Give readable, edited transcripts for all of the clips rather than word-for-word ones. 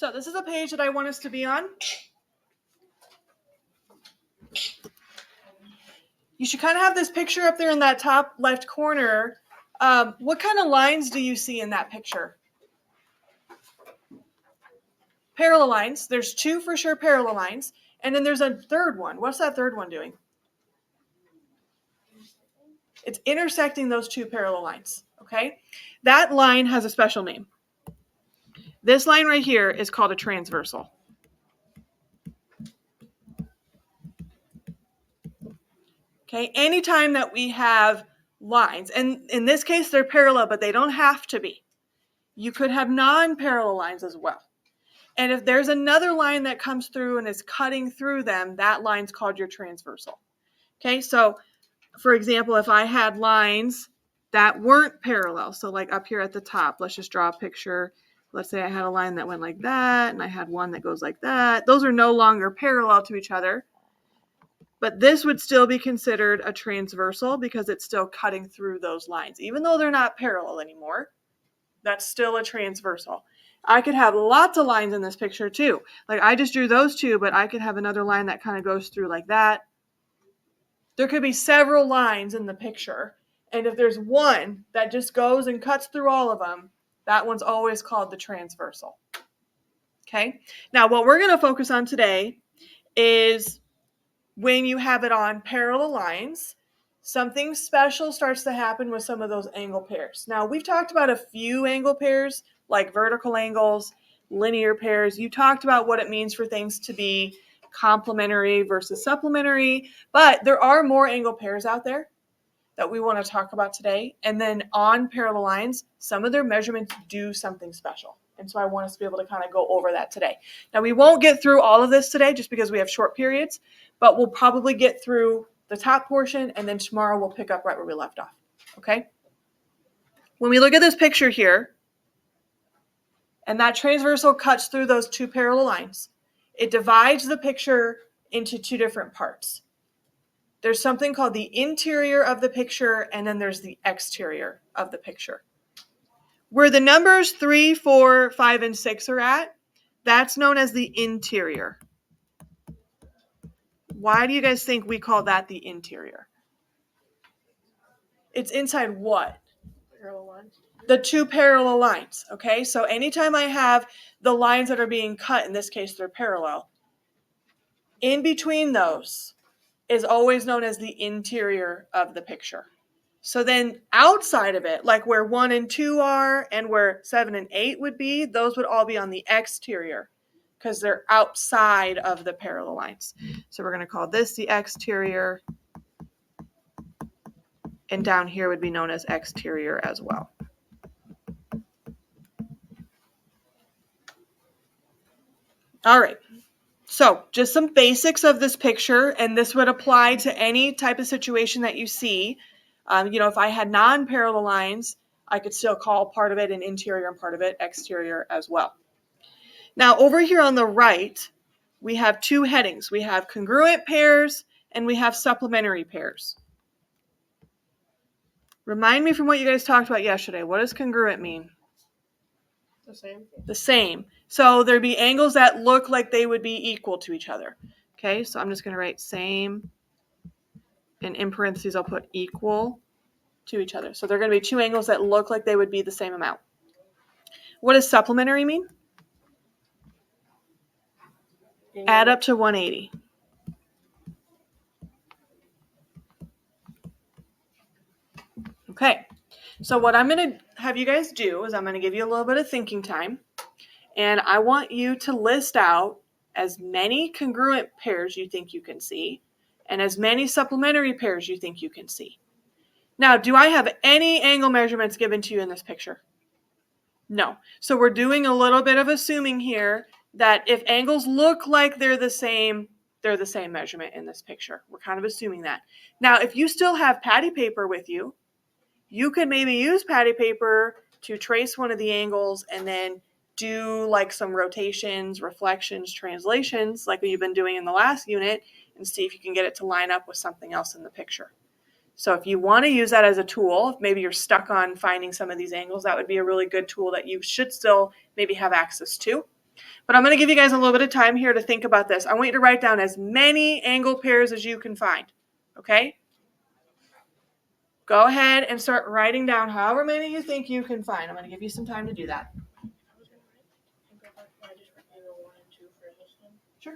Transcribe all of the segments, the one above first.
So this is a page that I want us to be on. You should kind of have this picture up there in that top left corner. What kind of lines do you see in that picture? Parallel lines. There's two for sure parallel lines. And then there's a third one. What's that third one doing? It's intersecting those two parallel lines. Okay? That line has a special name. This line right here is called a transversal. Okay? Anytime that we have lines, and in this case they're parallel, but they don't have to be. You could have non-parallel lines as well. And if there's another line that comes through and is cutting through them, that line's called your transversal. Okay, so for example, if I had lines that weren't parallel, so like up here at the top, let's just draw a picture. Let's say I had a line that went like that, and I had one that goes like that. Those are no longer parallel to each other. But this would still be considered a transversal because it's still cutting through those lines. Even though they're not parallel anymore, that's still a transversal. I could have lots of lines in this picture too. Like I just drew those two, but I could have another line that kind of goes through like that. There could be several lines in the picture. And if there's one that just goes and cuts through all of them, that one's always called the transversal. Okay? Now, what we're going to focus on today is when you have it on parallel lines, something special starts to happen with some of those angle pairs. Now, we've talked about a few angle pairs, like vertical angles, linear pairs. You talked about what it means for things to be complementary versus supplementary, but there are more angle pairs out there that we want to talk about today. And then on parallel lines, some of their measurements do something special. And so I want us to be able to kind of go over that today. Now, we won't get through all of this today just because we have short periods, but we'll probably get through the top portion, and then tomorrow we'll pick up right where we left off, okay? When we look at this picture here, and that transversal cuts through those two parallel lines, it divides the picture into two different parts. There's something called the interior of the picture, and then there's the exterior of the picture. Where the numbers 3, 4, 5, and 6 are at, that's known as the interior. Why do you guys think we call that the interior? It's inside what? Parallel lines. The two parallel lines, okay? So anytime I have the lines that are being cut, in this case they're parallel, in between those is always known as the interior of the picture. So then outside of it, like where 1 and 2 are and where 7 and 8 would be, those would all be on the exterior because they're outside of the parallel lines. So we're going to call this the exterior, and down here would be known as exterior as well. All right. So just some basics of this picture, and this would apply to any type of situation that you see. If I had non-parallel lines, I could still call part of it an interior and part of it exterior as well. Now, over here on the right, we have two headings. We have congruent pairs and we have supplementary pairs. Remind me from what you guys talked about yesterday. What does congruent mean? The same. The same. So there'd be angles that look like they would be equal to each other. Okay, so I'm just going to write same, and in parentheses I'll put equal to each other. So they're going to be two angles that look like they would be the same amount. What does supplementary mean? Add up to 180. Okay, so what I'm going to have you guys do is I'm going to give you a little bit of thinking time, and I want you to list out as many congruent pairs you think you can see and as many supplementary pairs you think you can see. Now, do I have any angle measurements given to you in this picture? No. So we're doing a little bit of assuming here that if angles look like they're the same measurement in this picture. We're kind of assuming that. Now, if you still have patty paper with you, you could maybe use patty paper to trace one of the angles and then do like some rotations, reflections, translations like you've been doing in the last unit and see if you can get it to line up with something else in the picture. So if you want to use that as a tool, if maybe you're stuck on finding some of these angles, that would be a really good tool that you should still maybe have access to. But I'm going to give you guys a little bit of time here to think about this. I want you to write down as many angle pairs as you can find. Okay? Go ahead and start writing down however many you think you can find. I'm going to give you some time to do that. I just write angle 1 and 2 for this one. Sure.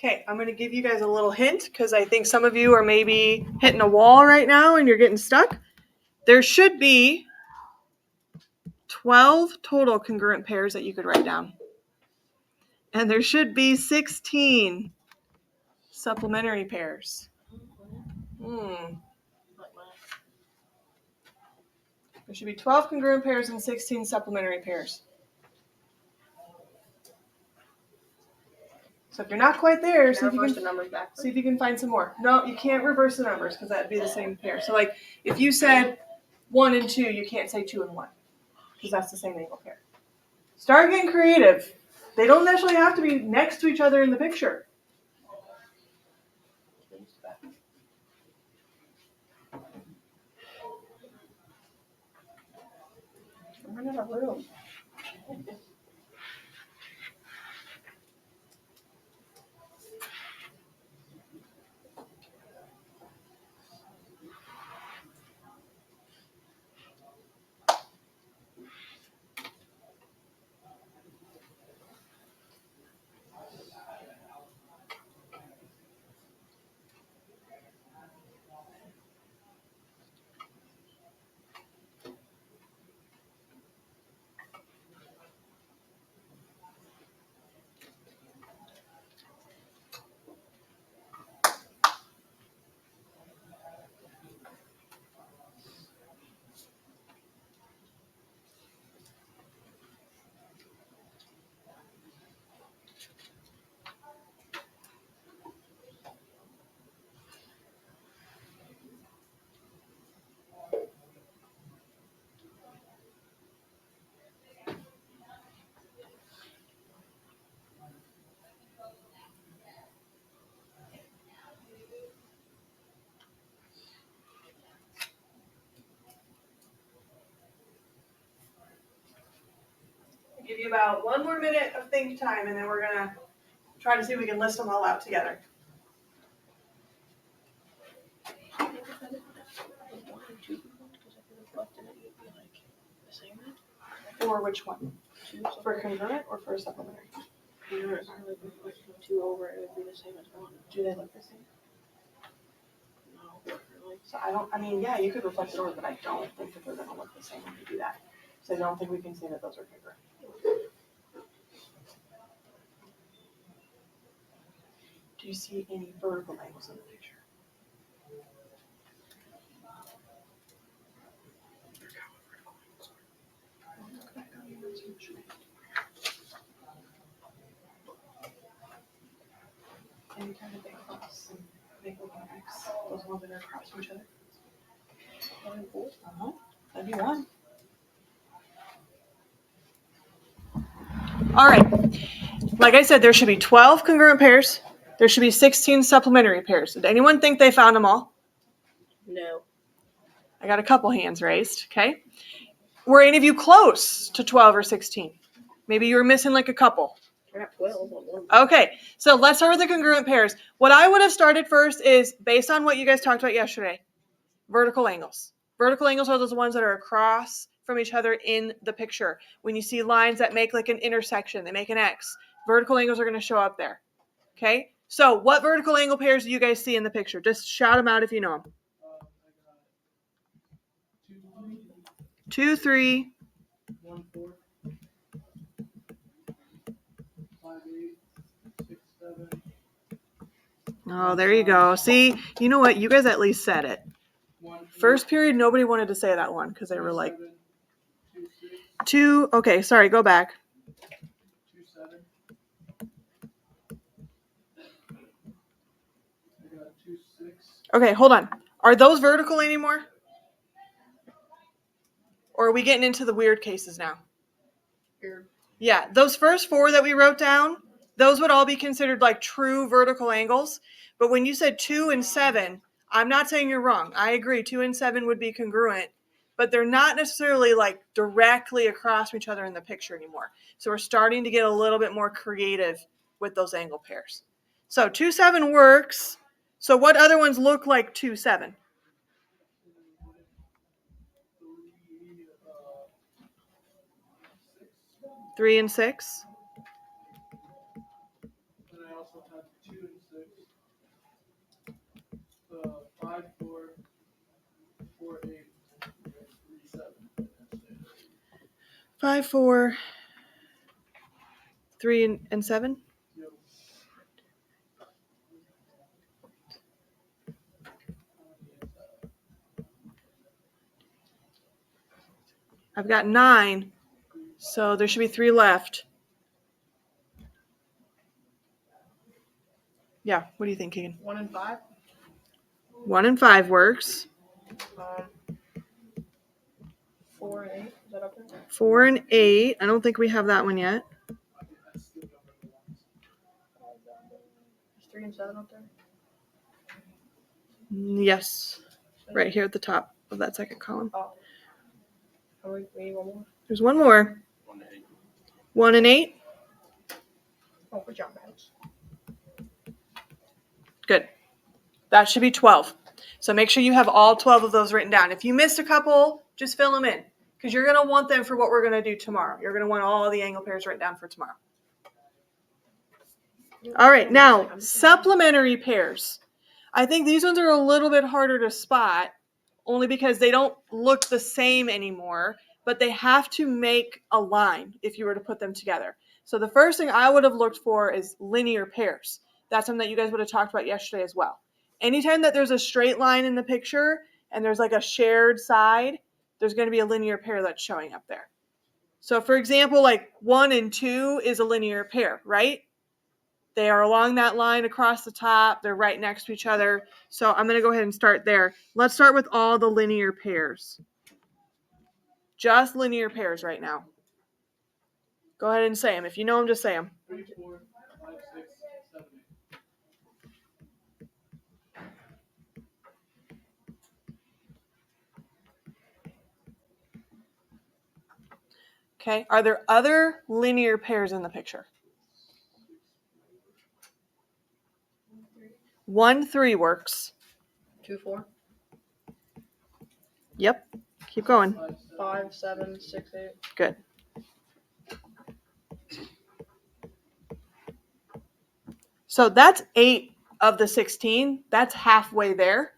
Okay, I'm going to give you guys a little hint because I think some of you are maybe hitting a wall right now and you're getting stuck. There should be 12 total congruent pairs that you could write down. And there should be 16 supplementary pairs. There should be 12 congruent pairs and 16 supplementary pairs. So if you're not quite there, see if you can find some more. No, you can't reverse the numbers because that'd be the same pair. So like if you said 1 and 2, you can't say 2 and 1 because that's the same angle pair. Start getting creative. They don't necessarily have to be next to each other in the picture. I'm running out of room. I'll give you about 1 more minute of think time, and then we're going to try to see if we can list them all out together. For which one? For congruent or for supplementary? Congruent. I would put 2 over, it would be the same as 1. Do they look the same? No, not really. So yeah, you could reflect it over, but I don't think that they're going to look the same when you do that. So I don't think we can say that those are congruent. Do you see any vertical angles in the picture? Anytime that they cross and make like an X, those ones that are across from each other. That'd be one. All right. Like I said, there should be 12 congruent pairs. There should be 16 supplementary pairs. Did anyone think they found them all? No. I got a couple hands raised, okay? Were any of you close to 12 or 16? Maybe you were missing like a couple. I got 12 on one. Okay, so let's start with the congruent pairs. What I would have started first is, based on what you guys talked about yesterday, vertical angles. Vertical angles are those ones that are across from each other in the picture. When you see lines that make like an intersection, they make an X. Vertical angles are going to show up there. Okay, so what vertical angle pairs do you guys see in the picture? Just shout them out if you know them. 2, 3. 1, 4, 5, 8, 6, 7. Oh, there you go. See, you know what? You guys at least said it. 1, 8, First period, nobody wanted to say that one because they were like 7, 2, 6, 2. Okay, sorry, go back. 2, 7. I got 2, 6. Okay, hold on. Are those vertical anymore? Or are we getting into the weird cases now? Weird. Yeah, those first 4 that we wrote down, those would all be considered like true vertical angles. But when you said 2 and 7, I'm not saying you're wrong. I agree, 2 and 7 would be congruent, but they're not necessarily like directly across from each other in the picture anymore. So we're starting to get a little bit more creative with those angle pairs. So 2, 7 works. So what other ones look like 2, 7? 3 and 6. And I also have 2 and 6. 5, 4, 4, 8, 3, 7. 5, 4, 3 and 7. Yep. I've got 9, so there should be 3 left. Yeah, what do you think, Keegan? 1 and 5. 1 and 5 works. 4 and 8. Is that up there? 4 and 8. I don't think we have that one yet. Is 3 and 7 up there? Yes, right here at the top of that second column. Oh. We need one more. There's one more. 1 and 8. Oh, for jump outs. Good. That should be 12. So make sure you have all 12 of those written down. If you missed a couple, just fill them in because you're going to want them for what we're going to do tomorrow. You're going to want all the angle pairs written down for tomorrow. All right, now supplementary pairs. I think these ones are a little bit harder to spot only because they don't look the same anymore, but they have to make a line if you were to put them together. So the first thing I would have looked for is linear pairs. That's something that you guys would have talked about yesterday as well. Anytime that there's a straight line in the picture and there's like a shared side, there's going to be a linear pair that's showing up there. So for example, like 1 and 2 is a linear pair, right? They are along that line across the top. They're right next to each other. So I'm going to go ahead and start there. Let's start with all the linear pairs. Just linear pairs right now. Go ahead and say them. If you know them, just say them. 3, 4, 5, 6, 7, 8. Okay. Are there other linear pairs in the picture? 1, 3 works. 2, 4. Yep. Keep going. 5, 7, 6, 8. Good. So that's 8 of the 16. That's halfway there.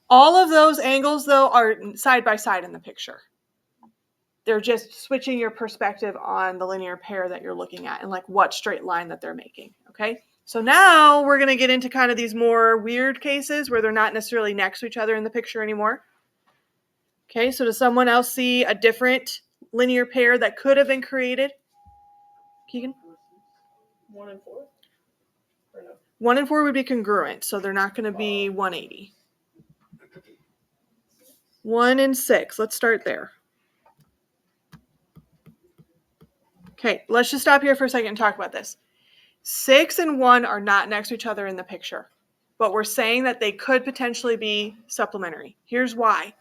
All of those angles, though, are side by side in the picture. They're just switching your perspective on the linear pair that you're looking at and like what straight line that they're making, okay? So now we're going to get into kind of these more weird cases where they're not necessarily next to each other in the picture anymore. Okay, so does someone else see a different linear pair that could have been created? Keegan? 1 and 4? Or no? 1 and 4 would be congruent, so they're not going to be 180. 1 and 6, let's start there. Okay, let's just stop here for a second and talk about this. 6 and 1 are not next to each other in the picture, but we're saying that they could potentially be supplementary. Here's why.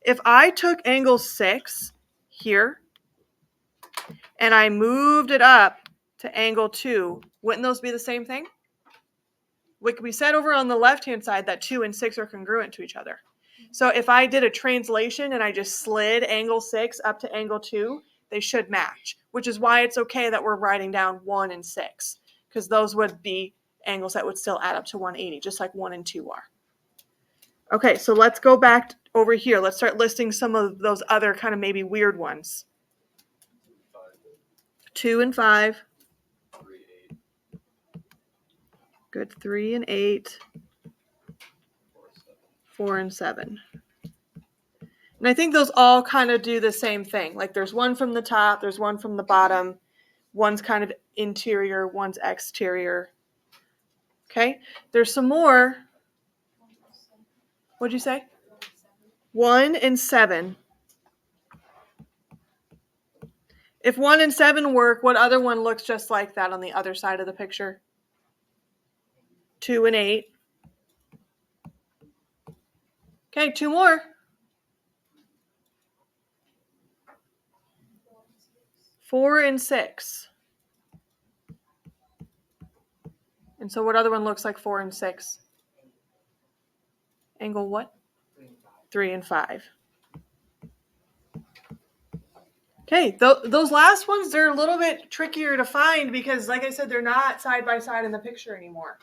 If I took angle 6 here and I moved it up to angle 2, wouldn't those be the same thing? We said over on the left-hand side that 2 and 6 are congruent to each other. So if I did a translation and I just slid angle 6 up to angle 2, they should match, which is why it's okay that we're writing down 1 and 6, because those would be angles that would still add up to 180, just like 1 and 2 are. Okay, so let's go back over here. Let's start listing some of those other kind of maybe weird ones. 2 and 5. 3, 8. Good. 3 and 8. 4, 7. 4 and 7. And I think those all kind of do the same thing. Like there's one from the top, there's one from the bottom. One's kind of interior, one's exterior. Okay, there's some more. What'd you say? 1 and 7. If 1 and 7 work, what other one looks just like that on the other side of the picture? 2 and 8. Okay, 2 more. 4 and 6. And so what other one looks like 4 and 6? Angle what? 3 and 5. Okay, those last ones, they're a little bit trickier to find because, like I said, they're not side by side in the picture anymore.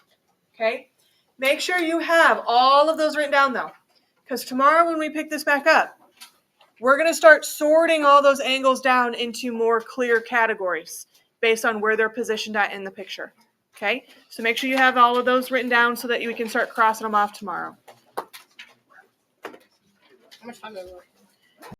Okay? Make sure you have all of those written down, though, because tomorrow when we pick this back up, we're going to start sorting all those angles down into more clear categories based on where they're positioned at in the picture. Okay? So make sure you have all of those written down so that you can start crossing them off tomorrow. How much time do I have?